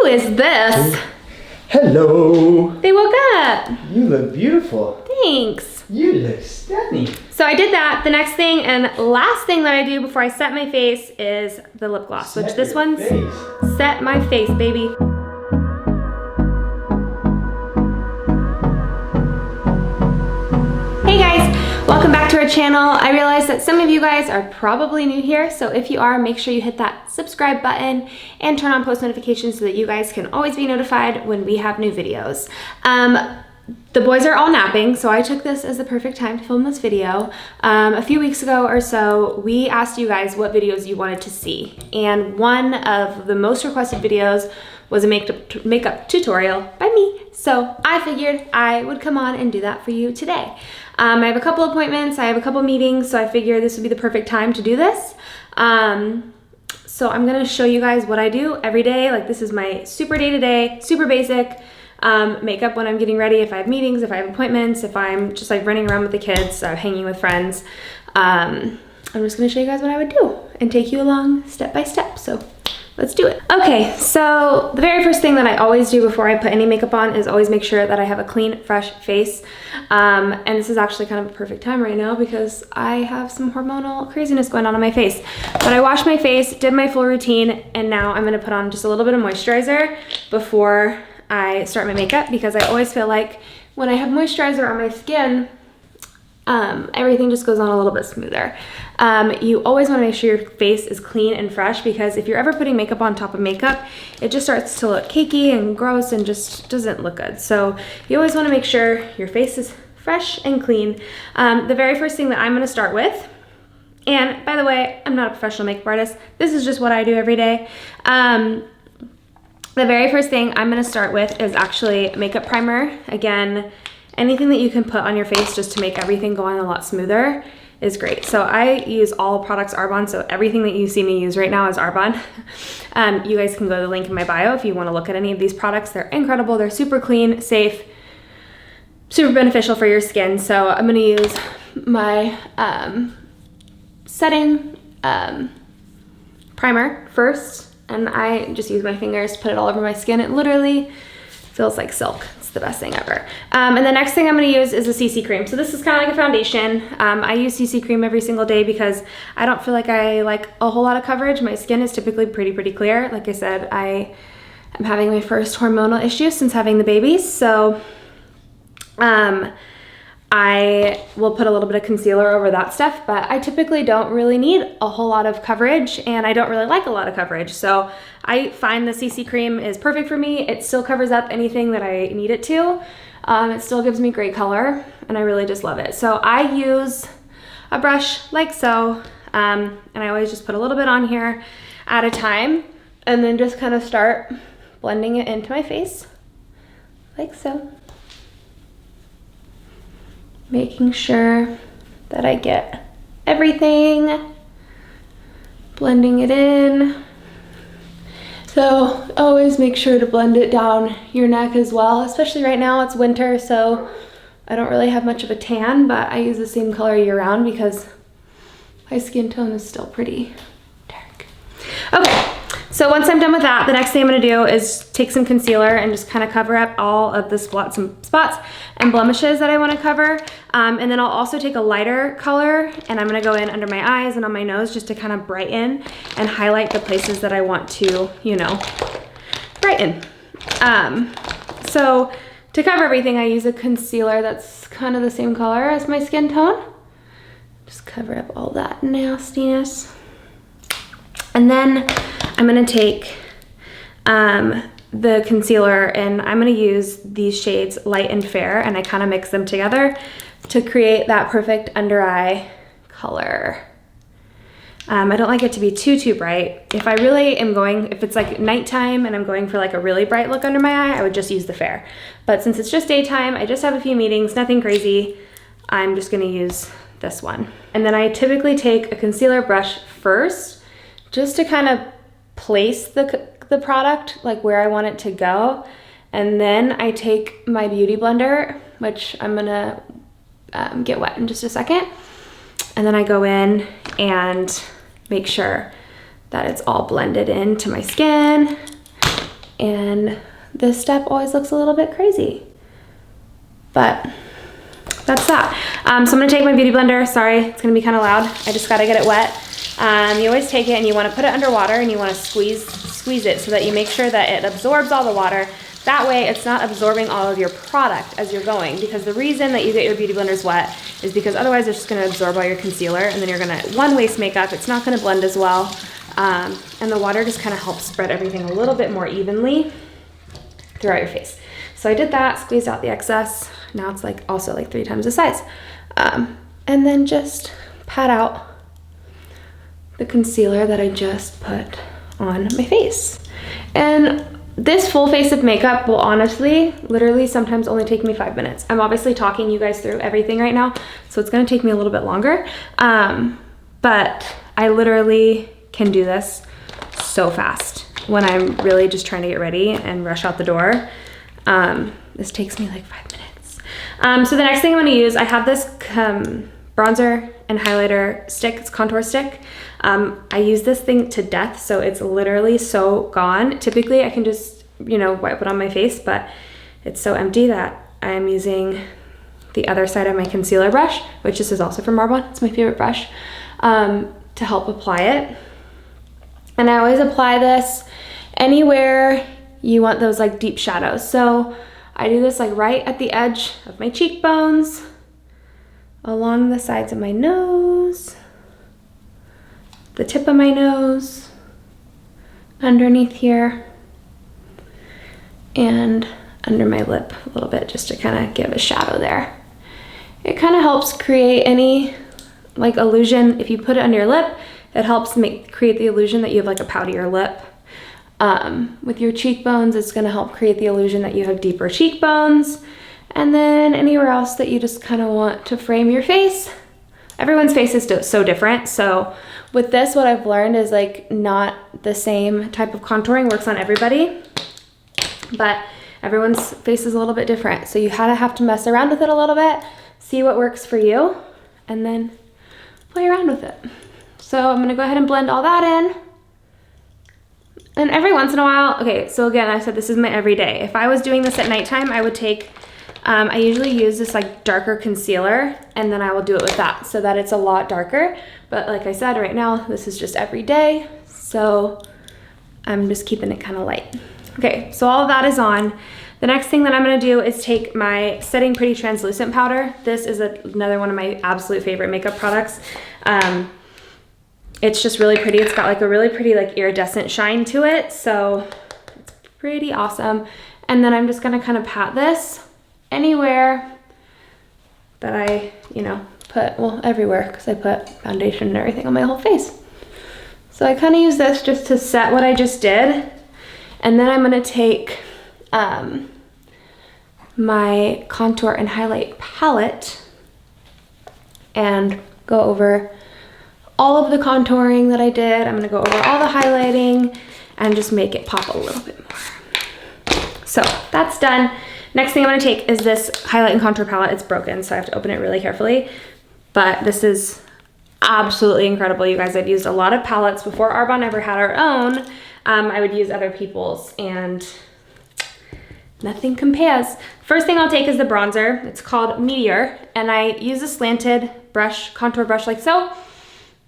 is this? Hello. They woke up. You look beautiful. Thanks. You look stunning. So I did that. The next thing and last thing that I do before I set my face is the lip gloss, which this one's Set My Face, baby. Hey guys, welcome back to our channel. I realize that some of you guys are probably new here, so if you are, make sure you hit that subscribe button and turn on post notifications so that you guys can always be notified when we have new videos. The boys are all napping, so I took this as the perfect time to film this video. A few weeks ago or so, we asked you guys what videos you wanted to see, and one of the most requested videos was a makeup tutorial by me. So I figured I would come on and do that for you today. I have a couple appointments, I have a couple meetings, so I figured this would be the perfect time to do this. So I'm gonna show you guys what I do every day. Like, this is my super day-to-day, super basic makeup when I'm getting ready, if I have meetings, if I have appointments, if I'm just like running around with the kids, hanging with friends. I'm just gonna show you guys what I would do and take you along step by step. So let's do it. Okay, so the very first thing that I always do before I put any makeup on is always make sure that I have a clean, fresh face. And this is actually kind of a perfect time right now because I have some hormonal craziness going on my face. But I washed my face, did my full routine, and now I'm gonna put on just a little bit of moisturizer before I start my makeup, because I always feel like when I have moisturizer on my skin, everything just goes on a little bit smoother. You always want to make sure your face is clean and fresh, because if you're ever putting makeup on top of makeup, it just starts to look cakey and gross and just doesn't look good. So you always want to make sure your face is fresh and clean. The very first thing that I'm going to start with, and by the way, I'm not a professional makeup artist, this is just what I do every day. The very first thing I'm going to start with is actually makeup primer. Again, anything that you can put on your face just to make everything go on a lot smoother is great. So I use all products Arbonne, so everything that you see me use right now is Arbonne. You guys can go to the link in my bio if you want to look at any of these products. They're incredible. They're super clean, safe, super beneficial for your skin. So I'm going to use my setting primer first. And I just use my fingers to put it all over my skin. It literally feels like silk. It's the best thing ever. And the next thing I'm gonna use is a CC cream. So this is kind of like a foundation. I use CC cream every single day because I don't feel like I like a whole lot of coverage. My skin is typically pretty clear. Like I said, I am having my first hormonal issue since having the babies. So I will put a little bit of concealer over that stuff, but I typically don't really need a whole lot of coverage, and I don't really like a lot of coverage. So I find the CC cream is perfect for me. It still covers up anything that I need it to. It still gives me great color, and I really just love it. So I use a brush like so, and I always just put a little bit on here at a time, and then just kind of start blending it into my face like so. Making sure that I get everything, blending it in. So always make sure to blend it down your neck as well, especially right now it's winter, so I don't really have much of a tan, but I use the same color year round because my skin tone is still pretty dark. Okay, so once I'm done with that, the next thing I'm gonna do is take some concealer and just kind of cover up all of the spots and blemishes that I wanna cover. And then I'll also take a lighter color and I'm gonna go in under my eyes and on my nose just to kind of brighten and highlight the places that I want to, you know, brighten. So to cover everything, I use a concealer that's kind of the same color as my skin tone. Just cover up all that nastiness. And then I'm gonna take the concealer and I'm gonna use these shades Light and Fair, and I kind of mix them together to create that perfect under eye color. I don't like it to be too bright. If I really am going, if it's like nighttime and I'm going for like a really bright look under my eye, I would just use the Fair. But since it's just daytime, I just have a few meetings, nothing crazy, I'm just gonna use this one. And then I typically take a concealer brush first, just to kind of place the product like where I want it to go. And then I take my beauty blender, which I'm gonna get wet in just a second. And then I go in and make sure that it's all blended into my skin. And this step always looks a little bit crazy. But that's that. So I'm gonna take my beauty blender. Sorry, it's gonna be kind of loud. I just gotta get it wet. You always take it and you wanna put it under water and you wanna squeeze it so that you make sure that it absorbs all the water. That way it's not absorbing all of your product as you're going, because the reason that you get your beauty blenders wet is because otherwise it's just gonna absorb all your concealer and then you're gonna, one, waste makeup, it's not gonna blend as well. And the water just kind of helps spread everything a little bit more evenly throughout your face. So I did that, squeezed out the excess. Now it's like also like 3 times the size. And then just pat out the concealer that I just put on my face. And this full face of makeup will honestly, literally sometimes only take me 5 minutes. I'm obviously talking you guys through everything right now, so it's gonna take me a little bit longer. But I literally can do this so fast when I'm really just trying to get ready and rush out the door. This takes me like 5 minutes. So the next thing I'm gonna use, I have this bronzer and highlighter stick, it's contour stick. I use this thing to death, so it's literally so gone. Typically I can just, you know, wipe it on my face, but it's so empty that I'm using the other side of my concealer brush, which this is also from Arbonne, it's my favorite brush, to help apply it. And I always apply this anywhere you want those like deep shadows. So I do this like right at the edge of my cheekbones, along the sides of my nose, the tip of my nose, underneath here, and under my lip a little bit, just to kind of give a shadow there. It kind of helps create any like illusion. If you put it under your lip, it helps create the illusion that you have like a poutier lip. With your cheekbones, it's gonna help create the illusion that you have deeper cheekbones. And then anywhere else that you just kind of want to frame your face. Everyone's face is so different. So with this, what I've learned is like not the same type of contouring works on everybody, but everyone's face is a little bit different. So you kind of have to mess around with it a little bit, see what works for you, and then play around with it. So I'm gonna go ahead and blend all that in. And every once in a while, okay, so again, I said this is my everyday. If I was doing this at nighttime, I would take, I usually use this like darker concealer, and then I will do it with that so that it's a lot darker. But like I said, right now, this is just every day. So I'm just keeping it kind of light. Okay, so all of that is on. The next thing that I'm gonna do is take my Setting Pretty Translucent Powder. This is another one of my absolute favorite makeup products. It's just really pretty. It's got like a really pretty like iridescent shine to it. So it's pretty awesome. And then I'm just gonna kind of pat this anywhere that I, you know, put, well, everywhere, because I put foundation and everything on my whole face. So I kind of use this just to set what I just did. And then I'm gonna take my contour and highlight palette and go over all of the contouring that I did. I'm gonna go over all the highlighting and just make it pop a little bit more. So that's done. Next thing I'm gonna take is this highlight and contour palette. It's broken, so I have to open it really carefully. But this is absolutely incredible, you guys. I've used a lot of palettes before Arbonne ever had our own. I would use other people's, and nothing compares. First thing I'll take is the bronzer. It's called Meteor, and I use a slanted brush, contour brush like so,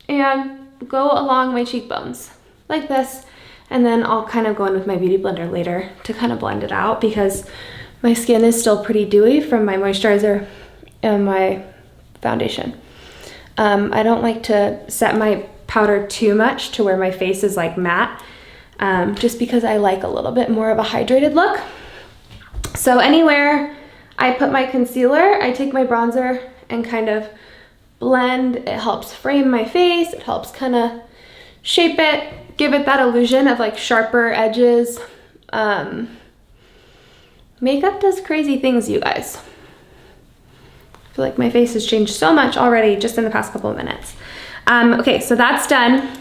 and go along my cheekbones like this. And then I'll kind of go in with my beauty blender later to kind of blend it out, because my skin is still pretty dewy from my moisturizer and my foundation. I don't like to set my powder too much to where my face is like matte, just because I like a little bit more of a hydrated look. So anywhere I put my concealer, I take my bronzer and kind of blend. It helps frame my face. It helps kind of shape it, give it that illusion of like sharper edges. Makeup does crazy things, you guys. I feel like my face has changed so much already just in the past couple of minutes. Okay, so that's done.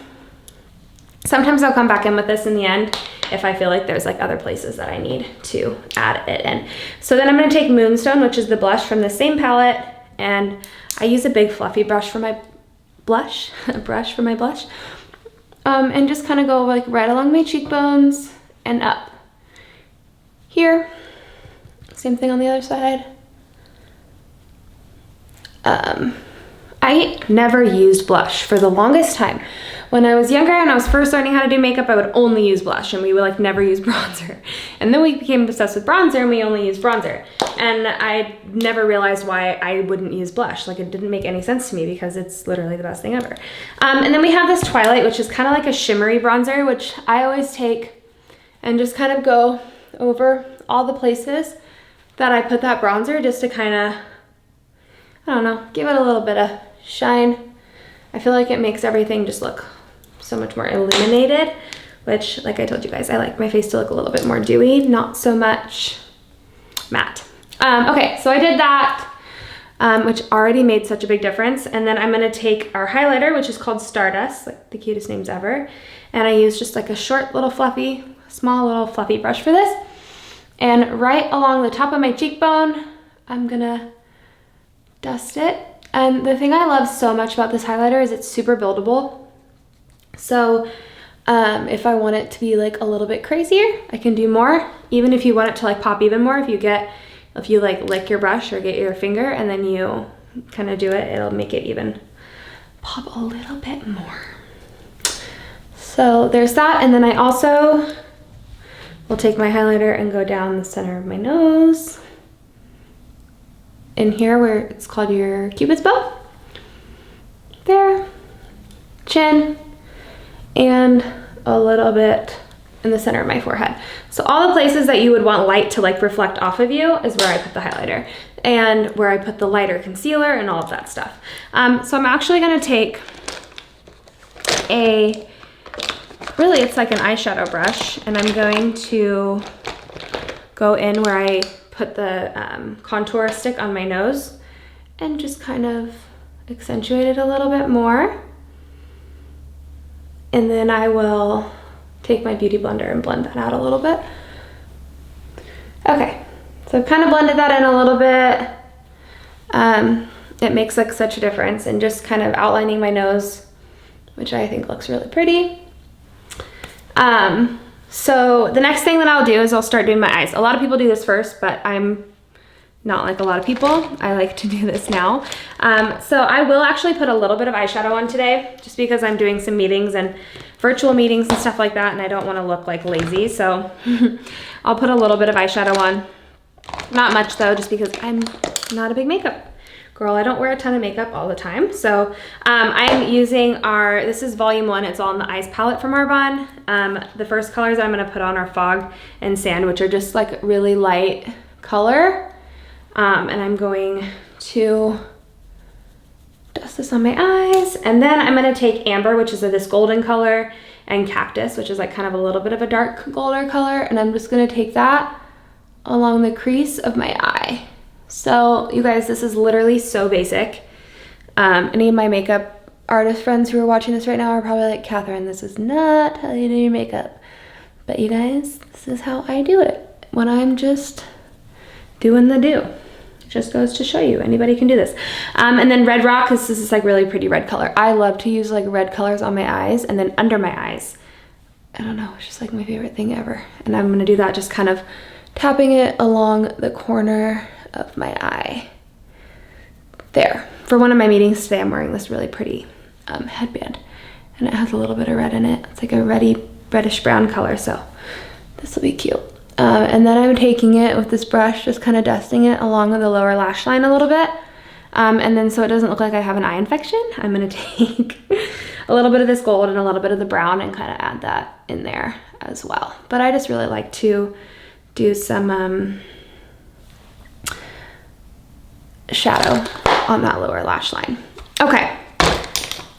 Sometimes I'll come back in with this in the end if I feel like there's like other places that I need to add it in. So then I'm gonna take Moonstone, which is the blush from the same palette, and I use a big fluffy brush for my blush, and just kind of go like right along my cheekbones and up. here. Same thing on the other side. I never used blush for the longest time. When I was younger and I was first learning how to do makeup, I would only use blush and we would like never use bronzer. And then we became obsessed with bronzer and we only used bronzer. And I never realized why I wouldn't use blush. Like it didn't make any sense to me because it's literally the best thing ever. And then we have this Twilight, which is kind of like a shimmery bronzer, which I always take and just kind of go over all the places that I put that bronzer just to kind of, I don't know, give it a little bit of shine. I feel like it makes everything just look so much more illuminated, which, like I told you guys, I like my face to look a little bit more dewy, not so much matte. Okay, so I did that, which already made such a big difference. And then I'm gonna take our highlighter, which is called Stardust, like the cutest names ever. And I use just like a short little fluffy, small little fluffy brush for this. And right along the top of my cheekbone, I'm gonna dust it. And the thing I love so much about this highlighter is it's super buildable. So if I want it to be like a little bit crazier, I can do more. Even if you want it to like pop even more, if you like lick your brush or get your finger and then you kind of do it, it'll make it even pop a little bit more. So there's that. And then I also will take my highlighter and go down the center of my nose. In here where it's called your Cupid's bow. There, chin, and a little bit in the center of my forehead. So all the places that you would want light to like reflect off of you is where I put the highlighter and where I put the lighter concealer and all of that stuff. So I'm actually gonna take really it's like an eyeshadow brush, and I'm going to go in where I put the contour stick on my nose and just kind of accentuate it a little bit more. And then I will take my beauty blender and blend that out a little bit. Okay, so I've kind of blended that in a little bit. It makes like such a difference in just kind of outlining my nose, which I think looks really pretty. So the next thing that I'll do is I'll start doing my eyes. A lot of people do this first, but I'm not like a lot of people. I like to do this now. So I will actually put a little bit of eyeshadow on today just because I'm doing some meetings and virtual meetings and stuff like that, and I don't want to look like lazy. So I'll put a little bit of eyeshadow on. Not much though, just because I'm not a big makeup girl. I don't wear a ton of makeup all the time. So I'm using this is volume 1. It's all in the Eyes palette from Arbonne. The first colors I'm gonna put on are Fog and Sand, which are just like really light color. And I'm going to dust this on my eyes. And then I'm gonna take Amber, which is this golden color, and Cactus, which is like kind of a little bit of a dark golden color. And I'm just gonna take that along the crease of my eye. So you guys, this is literally so basic. Any of my makeup artist friends who are watching this right now are probably like, Kathryn, this is not how you do your makeup. But you guys, this is how I do it when I'm just doing the do. It just goes to show you, anybody can do this. And then Red Rock, this is like really pretty red color. I love to use like red colors on my eyes and then under my eyes. I don't know, it's just like my favorite thing ever. And I'm gonna do that just kind of tapping it along the corner of my eye. There. For one of my meetings today, I'm wearing this really pretty headband, and it has a little bit of red in it. It's like a reddish brown color, so this will be cute. And then I'm taking it with this brush, just kind of dusting it along the lower lash line a little bit. And then so it doesn't look like I have an eye infection, I'm gonna take a little bit of this gold and a little bit of the brown and kind of add that in there as well. But I just really like to do some shadow on that lower lash line. Okay,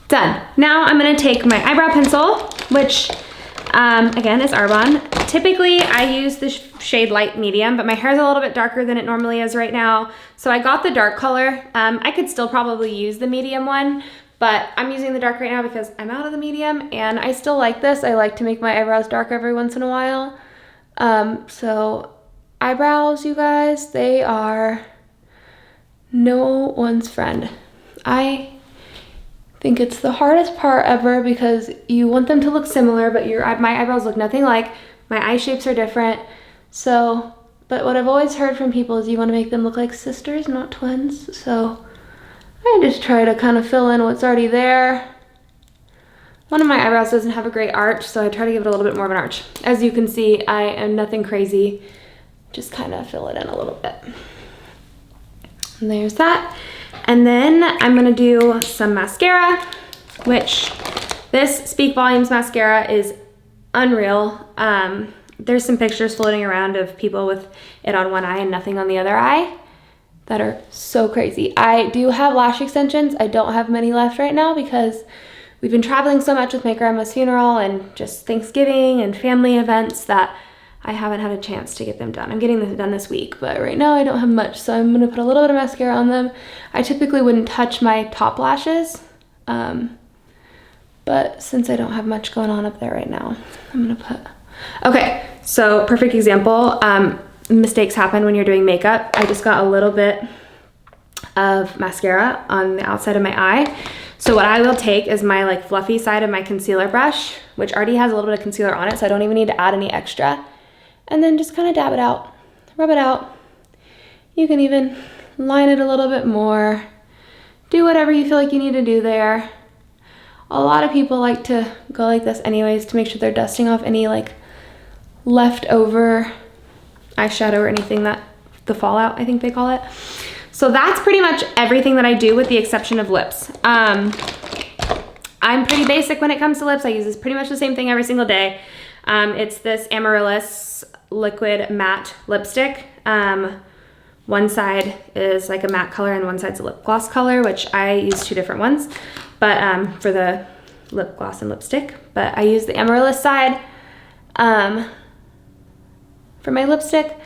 done. Now I'm gonna take my eyebrow pencil, which again is Arbonne. Typically I use the shade light medium, but my hair is a little bit darker than it normally is right now. So I got the dark color. I could still probably use the medium one, but I'm using the dark right now because I'm out of the medium and I still like this. I like to make my eyebrows dark every once in a while. So eyebrows, you guys, they are no one's friend. I think it's the hardest part ever because you want them to look similar, but my eyebrows look nothing like. My eye shapes are different. So but what I've always heard from people is you want to make them look like sisters, not twins. So I just try to kind of fill in what's already there. One of my eyebrows doesn't have a great arch, so I try to give it a little bit more of an arch. As you can see, I am nothing crazy. Just kind of fill it in a little bit. And there's that. And then I'm gonna do some mascara, which this Speak Volumes mascara is unreal. There's some pictures floating around of people with it on one eye and nothing on the other eye that are so crazy. I do have lash extensions. I don't have many left right now because we've been traveling so much with my grandma's funeral and just Thanksgiving and family events that I haven't had a chance to get them done. I'm getting them done this week, but right now I don't have much, so I'm gonna put a little bit of mascara on them. I typically wouldn't touch my top lashes, but since I don't have much going on up there right now, I'm gonna put... Okay, so perfect example. Mistakes happen when you're doing makeup. I just got a little bit of mascara on the outside of my eye. So what I will take is my like fluffy side of my concealer brush, which already has a little bit of concealer on it, so I don't even need to add any extra. And then just kind of dab it out, rub it out. You can even line it a little bit more. Do whatever you feel like you need to do there. A lot of people like to go like this anyways to make sure they're dusting off any like leftover eyeshadow or anything that the fallout, I think they call it. So that's pretty much everything that I do with the exception of lips. I'm pretty basic when it comes to lips. I use this pretty much the same thing every single day. It's this Amaryllis liquid matte lipstick. One side is like a matte color and one side's a lip gloss color, which I use two different ones, but for the lip gloss and lipstick. But I use the Amaryllis side for my lipstick.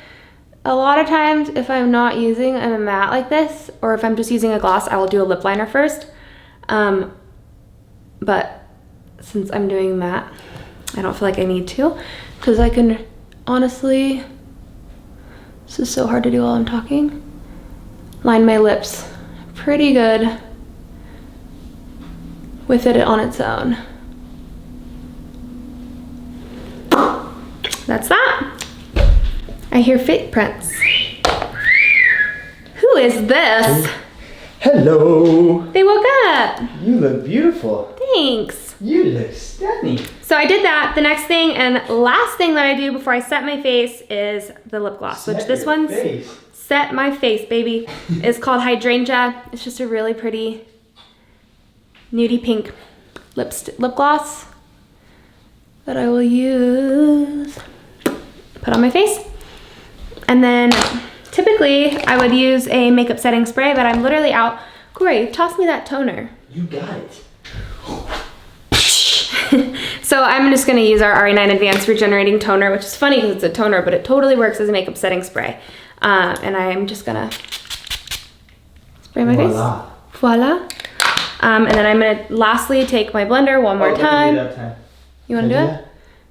A lot of times if I'm not using a matte like this, or if I'm just using a gloss, I will do a lip liner first. But since I'm doing matte, I don't feel like I need to, because I can honestly, this is so hard to do while I'm talking, line my lips pretty good with it on its own. That's that. I hear footprints. Who is this? Hello. They woke up. You look beautiful. Thanks. You look stunning. So I did that. The next thing and last thing that I do before I set my face is the lip gloss, which this one's Set My Face, baby. It's called Hydrangea. It's just a really pretty nudie pink lip gloss that I will use, put on my face. And then typically I would use a makeup setting spray, but I'm literally out. Corey, toss me that toner. You got it. So I'm just gonna use our RE9 Advanced Regenerating Toner, which is funny because it's a toner, but it totally works as a makeup setting spray. And I'm just gonna spray my face. Voila. And then I'm gonna lastly take my blender one more time. You wanna do it?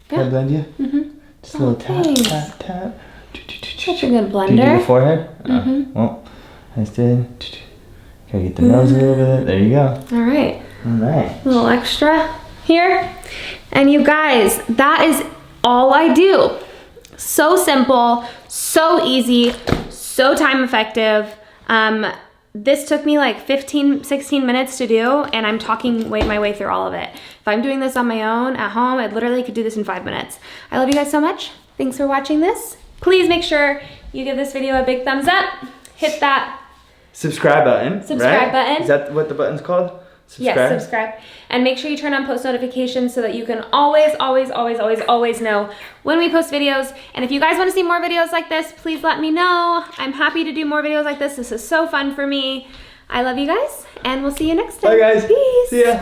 Can I blend you? Mm-hmm. Just a little tap, thanks. tap, tap. Such a good blender. Do you do the forehead? Mm-hmm. Well, I just did. Gotta get the nose a little bit. There you go. All right. All right. A little extra here. And you guys, that is all I do. So simple, so easy, so time effective. This took me like 15, 16 minutes to do, and I'm talking my way through all of it. If I'm doing this on my own at home, I literally could do this in 5 minutes. I love you guys so much. Thanks for watching this. Please make sure you give this video a big thumbs up. Hit that subscribe button. Subscribe button. Is that what the button's called? Subscribe? Yes, subscribe. And make sure you turn on post notifications so that you can always know when we post videos. And if you guys want to see more videos like this, please let me know. I'm happy to do more videos like this. This is so fun for me. I love you guys, and we'll see you next time. Bye guys. Peace. See ya.